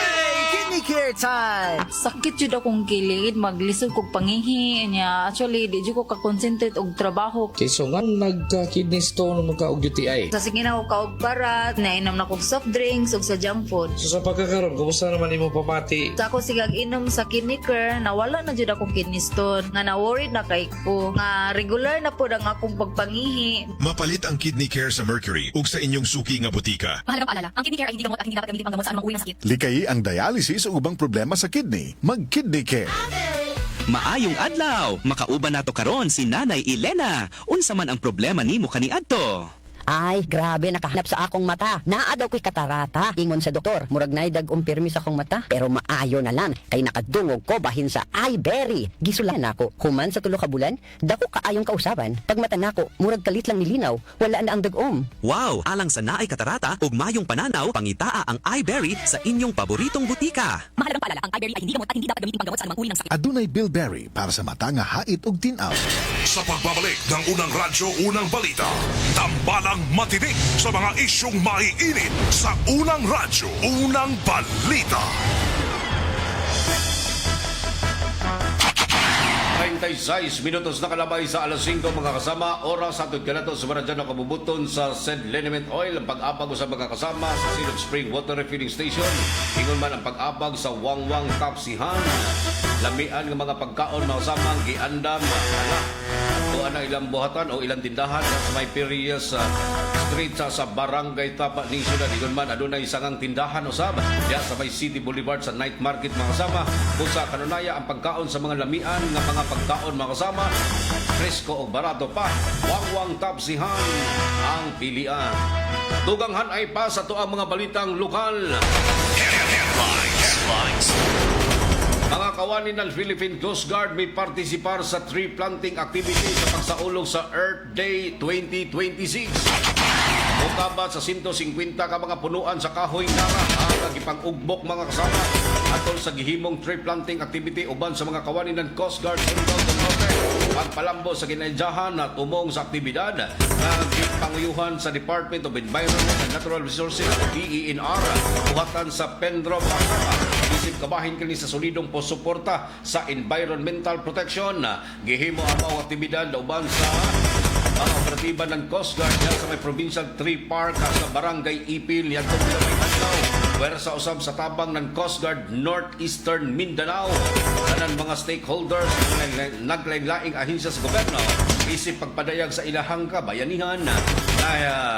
care time! Sakit jud akong kilid, maglisod kog pangihi niya. Actually, di jud ko ka-concentrate og trabaho. Okay, so nga nagka-kidney stone magka og UTI. Sa sige na ko kaog parat, nainom na kog soft drinks ug sa junk food. So sa pagkakaroon, kumusta naman imo pamati? Sa ako sigag inom sa kidney care, nawala na jud akong kidney stone. Nga na-worried na kay ko. Nga regular na pod ang akong pagpangihi. Mapalit ang Kidney Care sa Mercury ug sa inyong suki nga butika. Mahalagang paalala, ang kidney care ay hindi gamot at hindi dapat gamitin panggamot sa anumang uri ng sakit. Likayi ang dialysis o ubang problema sa kidney. Mag-Kidney Care. Maayong adlaw, makauban nato karon si Nanay Elena. Unsa man ang problema nimo kaniadto? Ay, grabe, nakahanap sa akong mata. Naa daw ko'y katarata. Ingon sa doktor, murag na dag-umpirmi sa akong mata. Pero maayo na lang, kay nakadungog ko bahin sa iBerry. Gisulan ako, human sa 3 ka bulan, dako kaayong kausaban. Pag mata nako, murag kalit lang nilinaw, wala na ang dagom. Wow, alang sa naay katarata ug mayong pananaw, pangitaa ang iBerry sa inyong paboritong butika. Mahalagang paalala, ang iBerry ay hindi gamot at hindi dapat gamitin panggamot sa anumang uri ng sakit. Adunay Bilberry para sa mata nga hait ug tinaw. Sa pagbabalik ng unang radyo, unang balita, tambalang matinik sa mga isyong maiinit sa unang radyo, unang balita. 36 minutos na kalabay sa alas 5 mga kasama. Oras atod kanato sa maradyan na kabubuton sa Said Liniment Oil. Ang pag-apag sa mga kasama sa Silog Spring Water Refilling Station. Ingon man ang pag-apag sa Wangwang Tapsihan. Lamian ng mga pagkaon mga kasama ang giandam o ana ilang buhatan o ilang tindahan sa may Perias Street sa Barangay Tapa ni Ciudad. Ingon man adunay sangang tindahan usab diya sa may City Boulevard sa night market mga kasama. Busa kanunaya ang pagkaon sa mga lamian nga mga pagkaon mga kasama, presko o barato pa. Wangwang Tapsihan ang pilian. Duganghan ay pa sa tuang mga balitang lokal. Headlines. Mga kawani ng Philippine Coast Guard may partisipar sa tree planting activity sa pagsaulog sa Earth Day 2026. Mukaba sa 150 ka mga punuan sa kahoy nara ang ipang-ugbok mga kasama atol sa gihimong tree planting activity uban sa mga kawani ng Coast Guard Central del Norte. Pagpalambo sa ginadyahan at umong sa aktibidad na ipanguyuhan sa Department of Environment and Natural Resources DENR buhatan sa Pendro Pasama. Isip kabahin kini sa solidong posuporta sa environmental protection. Gihimo ang mga aktibidad na uban sa ang operatiba ng Coast Guard sa may Provincial Tree Park sa Barangay Ipil yan kung may adlaw. Pwersa usab sa tabang ng Coast Guard Northeastern Mindanao. Kanan mga stakeholders naglaing-laing ahensya sa gobyerno isip pagpadayag sa ilahang kabayanihan na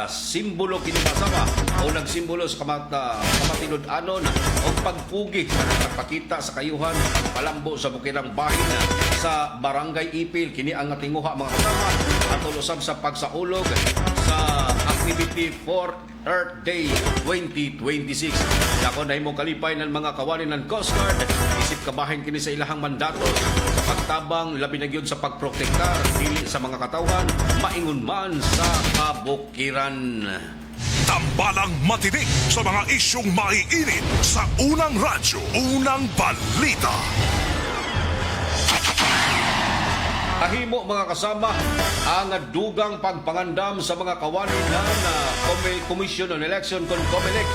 simbolo kini kasama o nagsimbolo sa kamatinud-anon o pagpugi nagpakita sa kayuhan palambo sa bukirang bahin sa Barangay Ipil kini ang tinguha mga kasama at ulusab sa pagsaulog sa activity for Earth Day 2026. Dako na himong kalipay ng mga kawani ng Coast Guard isip kabahin kini sa ilahang mandato sa pagtabang labi na gyud sa pagprotektar dili sa mga katawhan maingon man sa kabukiran. Tambalang matinik sa mga isyong maiinit sa unang radyo, unang balita. Ahimo mga kasama ang dugang pagpangandam sa mga kawani na Commission on Election kon COMELEC.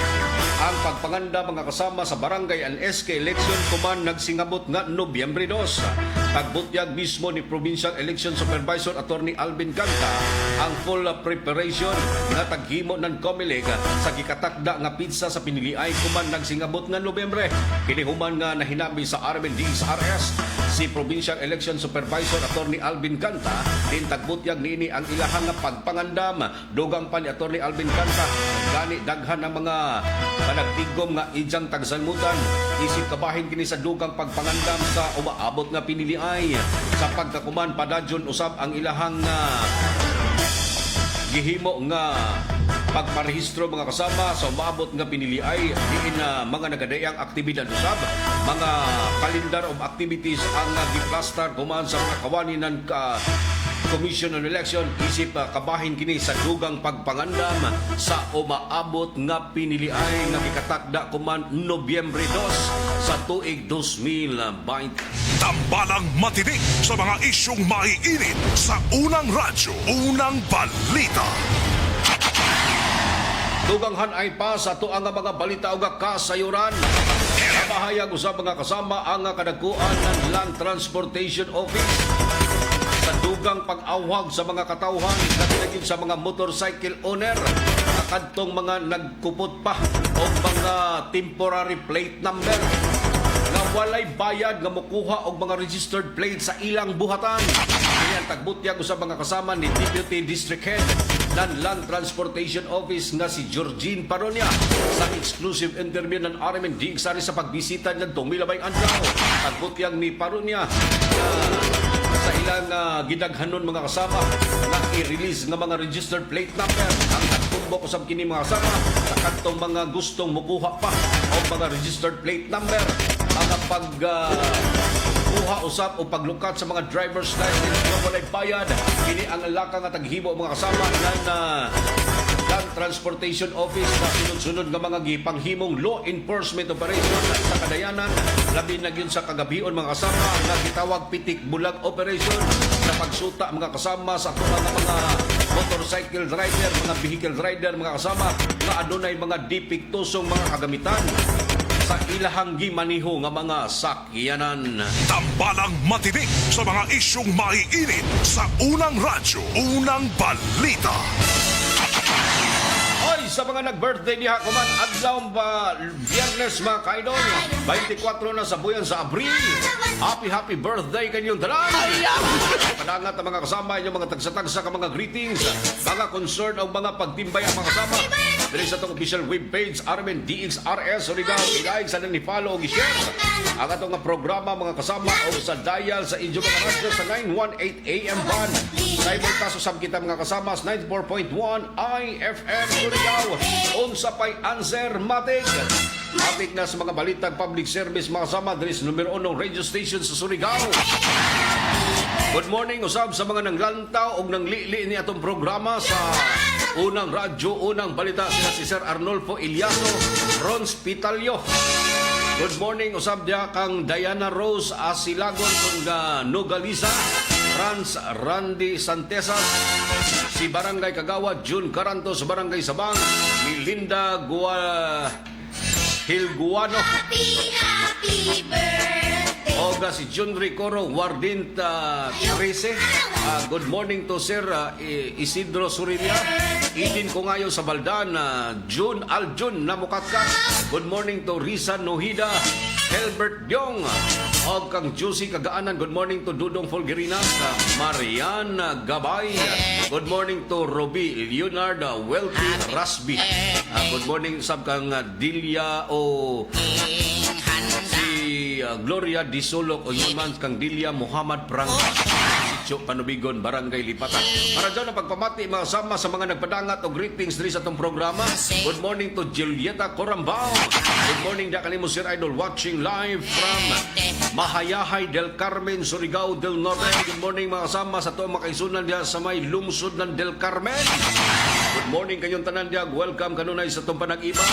Ang pagpangandam mga kasama sa barangay and SK election kuman nagsingabot nga Nobyembre 2. Pagbutyag mismo ni Provincial Election Supervisor Attorney Alvin Canta ang full preparation nga taghimo ng COMELEC sa gikatakda nga pizza sa piniliay kuman nagsingabot nga Nobyembre. Kinihuman nga nahinabi sa RMDSRS si Provincial Election Supervisor Attorney Alvin Canta din tagbutyag niini ang ilahang nga pagpangandam. Dugang pa ni Attorney Alvin Canta gani daghan ng mga panagtigom nga idyang tagsalmutan isip kabahin kini sa dugang pagpangandam sa umaabot nga piniliay sa pagkakuman padadyon usab ang ilahang gihimo nga pagparehistro mga kasama sa umabot nga piniliay diin mga nagadayang aktibidad usab mga kalendar of activities ang giplastar kuman sa mga kawani ng Commission on Election isip kabahin kini sa dugang pagpangandam sa umaabot nga piniliay nga gikatakda kuman Nobyembre 2 sa tuig 2020. Tambalang matinik sa mga isyong maiinit sa unang radyo, unang balita. Duganghan ay pa sa tuang mga balita o kasayuran. Pahayag usab mga kasama ang kadagkuan ng Land Transportation Office sa dugang pag-awhag sa mga katawhan naging sa mga motorcycle owner na kadtong mga nagkupot pa o mga temporary plate number nga walay bayad nga mokuha og mga registered plate sa ilang buhatan. Kaya tagbutyag sa mga kasama ni Deputy District Head ng Land Transportation Office nga si Georgine Paronia sa exclusive interview ng RMN DXR sa pagbisita niya Milabay Andrao. Tagbutyag ni Paronia sa ilang gidaghanon mga kasama na i-release ng mga registered plate number ang nagtumbok usab kini mga kasama sa kantong mga gustong mukuha pa o mga registered plate number ang kuha usab o paglukat sa mga driver's license nga walay bayad. Kini ang laka nga taghimo mga kasama ng Land Transportation Office na sunod-sunod nga mga gipanghimong law enforcement operation sa kadayanan labi na gyud sa kagabion mga kasama nga gitawag pitik bulag operation sa pagsuta mga kasama sa mga motorcycle rider, mga vehicle rider mga kasama nga adunay mga depektosong mga kagamitan sa ilahang gimaniho nga mga sakyanan. Tambalang matinik sa mga isyong maiinit sa Unang Radyo, Unang Balita. Oy, sa mga nag-birthday niya kuman adlaw ba Biyernes mga kaidol 24 na sa buyan sa Abril. Happy birthday kanyong tanan. Padangat ang mga kasama inyong mga tagsa-tagsa ka mga greetings, mga concern o mga pagtimbay ang mga kasama dili sa itong official webpage RMN DXRS Surigao. Ilaig sa nang i-follow o i-share ang atong programa mga kasama o sa dial sa inyong mga radyo sa 918 AM band. Simultaso sab kita mga kasama sa 94.1 IFM Surigao. Unsa pay answer matik. Matik na sa mga balitang public service mga kasama dili sa numero 1 radio station sa Surigao. Good morning usab sa mga nanglantaw og nanglili ni atong programa sa Unang Radyo, Unang Balita sila si Sir Arnolfo Iliaso, Ron Spitalyo. Good morning usab dia kang Diana Rose Asilagon kung Nogaliza, Franz Randy Santesas, si Barangay Kagawad June Carantos, Barangay Sabang, Milinda Hilguano. Happy birthday! Oga si Jun Ricoro Wardin 13. Good morning to Sir Isidro Surilia. Idin ko ngayon sa Baldan, June Aljun Namukatkat. Good morning to Risa Nohida, Helbert Diong, og kang Juicy Kagaanan. Good morning to Dudong Folgerinas, Marian Gabay. Good morning to Roby Leonard Wealthy Rasby. Good morning sab kang Dilia o Gloria Disolok o yun man kang Dilia Muhammad Prangka, Sitio Panubigon, Barangay Lipatan. Para dyan ang pagpamati mga sama sa mga nagpadangat o greetings diri sa itong programa. Good morning to Julieta Corambao. Good morning da kanimo Sir Idol watching live from Mahayahay del Carmen, Surigao del Norte. Good morning mga sama sa ito makaisunan diya sa may lungsod ng del Carmen. Good morning kayong tanan diya. Welcome kanunay sa itong panag-iban.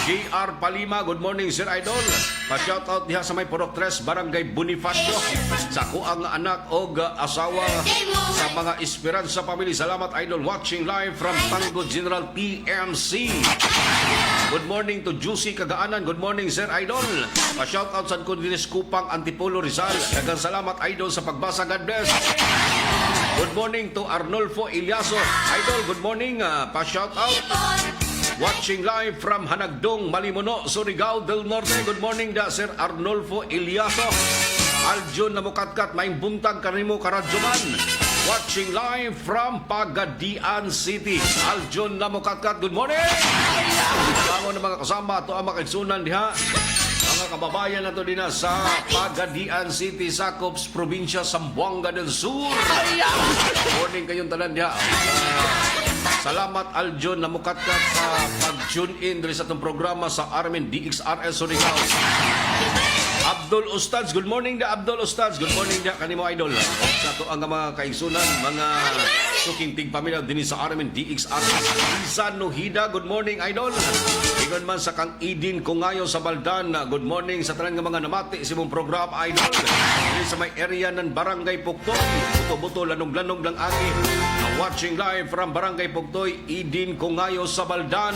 JR Palima, good morning Sir Idol. Pa-shoutout diha sa may Purok 3, Barangay Bonifacio. Sa kuang anak o asawa sa mga Esperanza Family. Salamat Idol watching live from Tango General PMC. Good morning to Juicy Kagaanan. Good morning Sir Idol. Pa-shoutout sa Kudinis Kupang Antipolo Rizal. Daghang salamat Idol sa pagbasa. God bless. Good morning to Arnolfo Iliaso. Idol, good morning. Pa-shoutout. Watching live from Hanagdong, Malimono, Surigao del Norte. Good morning da Sir Arnolfo Iliaso. Aljun Namukatkat, maing buntag kanimo karadyoman. Watching live from Pagadian City. Aljun Namukatkat, good morning. Ako na mga kasama, ito ang makaigsunan diha. Mga kababayan na ito din sa Pagadian City, Sacops, Probinsya, Zamboanga del Sur. Morning kayong tanan diha. Salamat Aljon Namukatkat sa pag-tune in diri sa itong programa sa RMN DXRS Surigao. Abdul Ustads, good morning da Abdul Ustads. Good morning da kanimo Idol. Sa to ang mga kaigsunan, mga suking tigpamilya dinhi sa RMN DXRS. Risa Nohida, good morning Idol. Ingon man sa kang Idin Kungayo sa Baldan, good morning sa tanan nga mga namati sa imong programa Idol. Diri sa may area ng Barangay Puktoy, buto-buto lanog-lanog lang agi. Watching live from Barangay Puktoy, Idin Kungayo sa Baldan.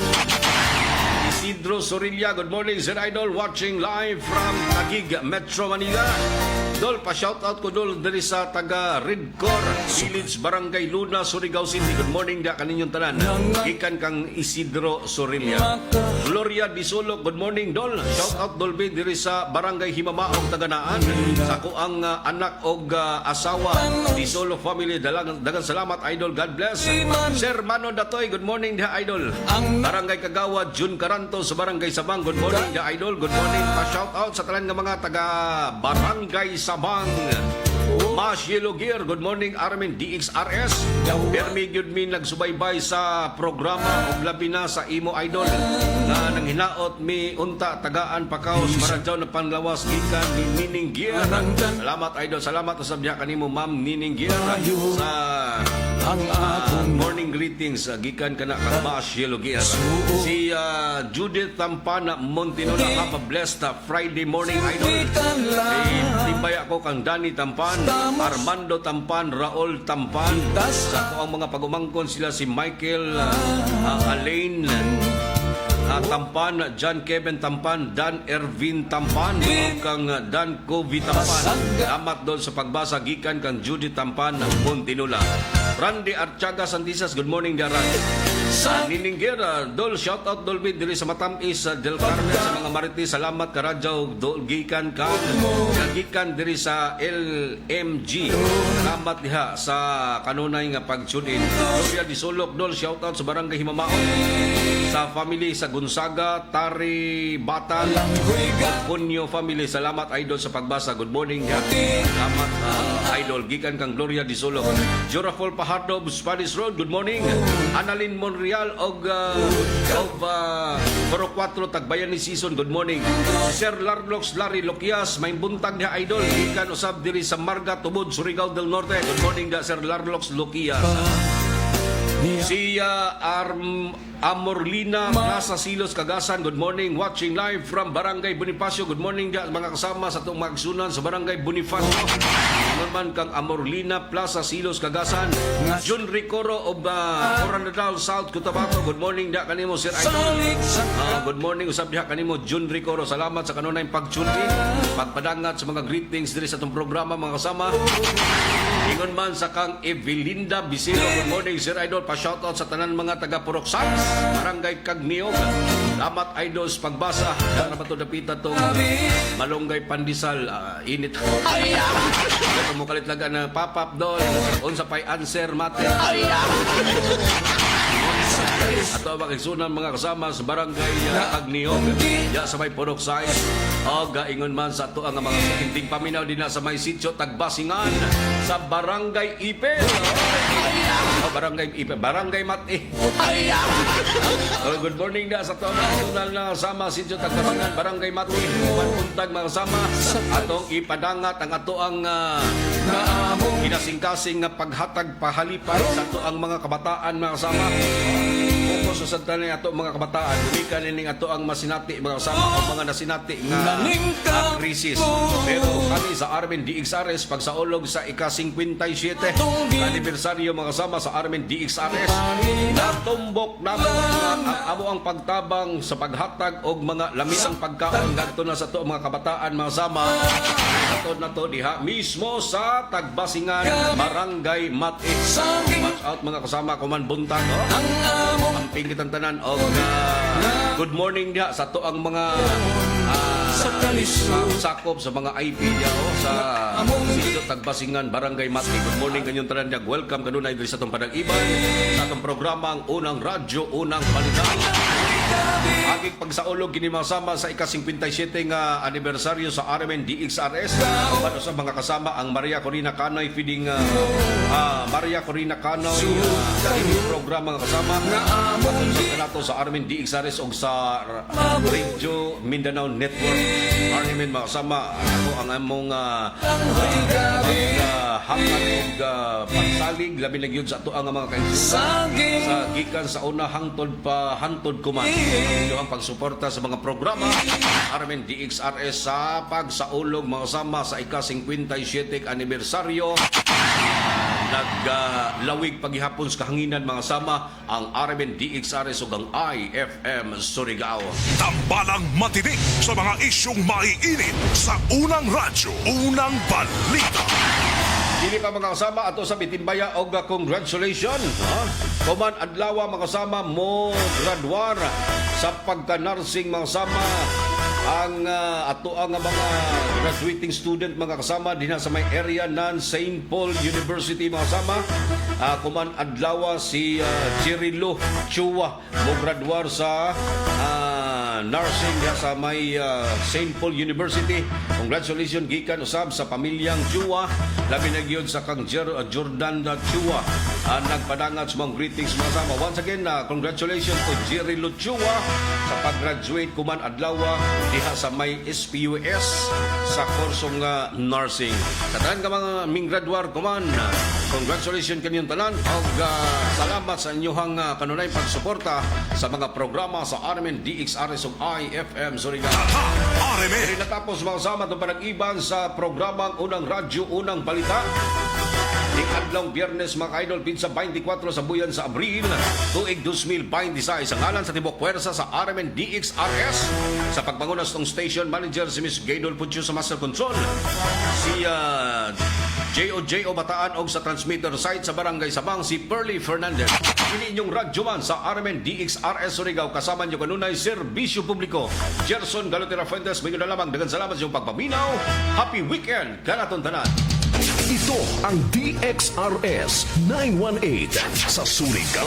Isidro Sorilla, good morning, Sir Idol, watching live from Taguig, Metro Manila. Dol, pa-shoutout ko dol diri sa taga Redcor Village, Barangay Luna, Surigao City. Good morning da kaninyong tanan. Gikan kang Isidro Sorilla. Gloria Disolok, good morning dol. Shoutout dol diri sa Barangay Himamaong Taganaan. Sa ko ang anak og asawa Disolok family. Dagang salamat Idol. God bless. Sir Mano Datoy, good morning da Idol. Barangay Kagawad, Jun Caranto sa Barangay Sabang. Good morning da Idol. Good morning. Pa-shoutout sa tanan nga mga taga Barangay Sabang. Mas Yellow Gear, good morning Armin DXRS. Permi gyud mi nagsubaybay sa programa ug labi na sa imo Idol na nang hinaot mi unta tagaan pakaos maradyaw na panlawas gikan ni Nining Gear. Salamat Idol, salamat usab diha kanimo Ma'am Nining Gear sa morning greetings gikan kana kang Mas Yellow Gear. Si Judith Tampana Montinola, have a blessed Friday morning Idol. Tibay ako kang Danny Tampan, Armando Tampan, Raul Tampan. Sa ko ang mga pagumangkon sila si Michael, Alain Tampan, John Kevin Tampan, Dan Ervin Tampan, ug kang Dan Kovi Tampan. Salamat doon sa pagbasa gikan kang Judy Tampan Montinula. Randy Archaga Santisas, good morning Daran. Nining Gera, dol shout out Dolby diri sa Matamis Del Carmen sa mga Marites. Salamat karadyaw dol gikan ka gikan diri sa LMG. Salamat diha sa kanunay nga pagtune-in. Gloria Disolok dol shout out sa Barangay Himamaon, sa family sa Gonzaga, Tari Batan, Punyo family. Salamat Idol sa pagbasa. Good morning diha. Salamat Idol gikan kang Gloria Disolok. Jorafol Pahardo, Spanish Road, good morning. Annalyn Monreal og 4 Tagbayan ni Season, good morning. Sir Larlox Larry Loquias, may buntag niya Idol gikan usab diri sa Marga Tubod, Surigao del Norte. Good morning da Sir Larlox Loquias. Si Amorlina Plaza Silos Cagasan, good morning, watching live from Barangay Bonifacio. Good morning da mga kasama sa itong magsunan sa Barangay Bonifacio. Naman kang Amorlina Plaza Silos Cagasan. Jun Ricoro of Coronadal South Cotabato, good morning da kanimo Sir Idol. Good morning usab diha kanimo Jun Ricoro. Salamat sa kanunay pag-tune-in, pagpadangat sa mga greetings diri sa itong programa mga kasama. Ingon man sa kang Evelinda Bisilo, good morning Sir Idol. Pa-shoutout sa tanan mga taga Purok Sans, Barangay Cagniog. Salamat Idol sa pagbasa. Dara ba ito napita itong Malunggay Pandisal. Init. Ito mo kalit laga na pop-up doon. Unsa pa'y answer mate. Ato ang magigsunan mga kasama sa Barangay Cagniog. Ya sa may Purok Sans. O gaingon man sa ito ang mga sukinting paminaw din na sa may sitio Tagbasingan sa Barangay Ipe. Barangay Ipe, Barangay Mati. Good morning na sa ito ang tunal na kasama sitio Tagbasingan, Barangay Mati. Magpuntag mga kasama atong ipadangat ang ato ang kinasing-kasing nga paghatag pahalipan sa ato ang mga kabataan mga kasama. Sa santan ni ato mga kabataan, umikan nining ato ang masinati mga kasama o mga nasinati nga krisis. Pero kami sa Armin DXRS pagsaulog sa ika-57 anibersaryo mga kasama sa Armin DXRS, natumbok namin amo ang pagtabang sa paghatag og mga lamisang pagkaon ngadto na sa ato mga kabataan mga kasama. Ato na to diha mismo sa Tagbasingan, Barangay Mati. Watch out mga kasama kuman buntag. Ang pingitan tanan og good morning diha sa to ang mga sakop sa mga IP diha sa sitio Tagbasingan, Barangay Mati. Good morning kanyong tanan diha. Welcome kanunay diri sa tong Padang-iban sa atong programa ang unang radyo, unang balita. Aging pagsaulog kini masama sa ika-57 nga anibersaryo sa RMN DXRS. Para sa mga kasama ang Maria Corina Canoy feeding Maria Corina Canoy programa nga kasama nato sa RMN DXRS o sa Radio Mindanao Network. RMN mga kasama ako ang among hangat og pagsalig labi na gyud sa ato ang mga kaigsunan sa gikan sa una hangtod pa hantod kuman. Ito ang pagsuporta sa mga programa Armen DXRS sa pagsaulog mga kasama sa ika-57 anibersaryo naglawig paghihapon sa kahanginan mga sama ang RMN DXRS ug ang IFM Surigao. Tambalang matinik sa mga isyong maiinit sa unang radyo, unang balita. Dili pa mga kasama ato sa Bitimbaya og congratulations. Kuman adlaw mga kasama mo graduar sa pagka-nursing mga kasama ang ato ang mga graduating student mga kasama dinha sa may area ng St. Paul University mga kasama. Kuman adlaw si Cirilo Chua mo graduar sa nursing diha sa may St. Paul University. Congratulations gikan usab sa pamilyang Chua, labi na gyud sa kang Jordan Chua. Nagpadangat sa mga greetings mga kasama. Once again, congratulations to Jerry Chua sa pag-graduate kuman adlaw diha sa may SPUS sa kursong nursing. Sa tanan ka mga minggraduar kuman, congratulations kanyang tanan og salamat sa inyong kanunay pagsuporta sa mga programa sa RMN DXRS ug IFM Surigao. Dili natapos mga kasama itong panag-iban sa programang Unang Radyo, Unang Balita. Adlong Biyernes mga ka-idol, pinsa 24 sa buyan sa Abril, tuig 2026. Ang ngalan sa tibok puwersa sa RMN DXRS sa pagpangunas ng station manager si Miss Gaydol Pucho sa Master Control, si J.O. Bataan og sa transmitter site sa Barangay Sabang si Pearly Fernandez. Ini inyong radyo man sa RMN DXRS Surigao, kasama nyo kanunay serbisyo publiko Gerson Galotera Fuentes. May na lamang dagan salamat sa iyong pagpaminaw. Happy weekend kanaton tanan. Ito ang DXRS 918 sa Surigao.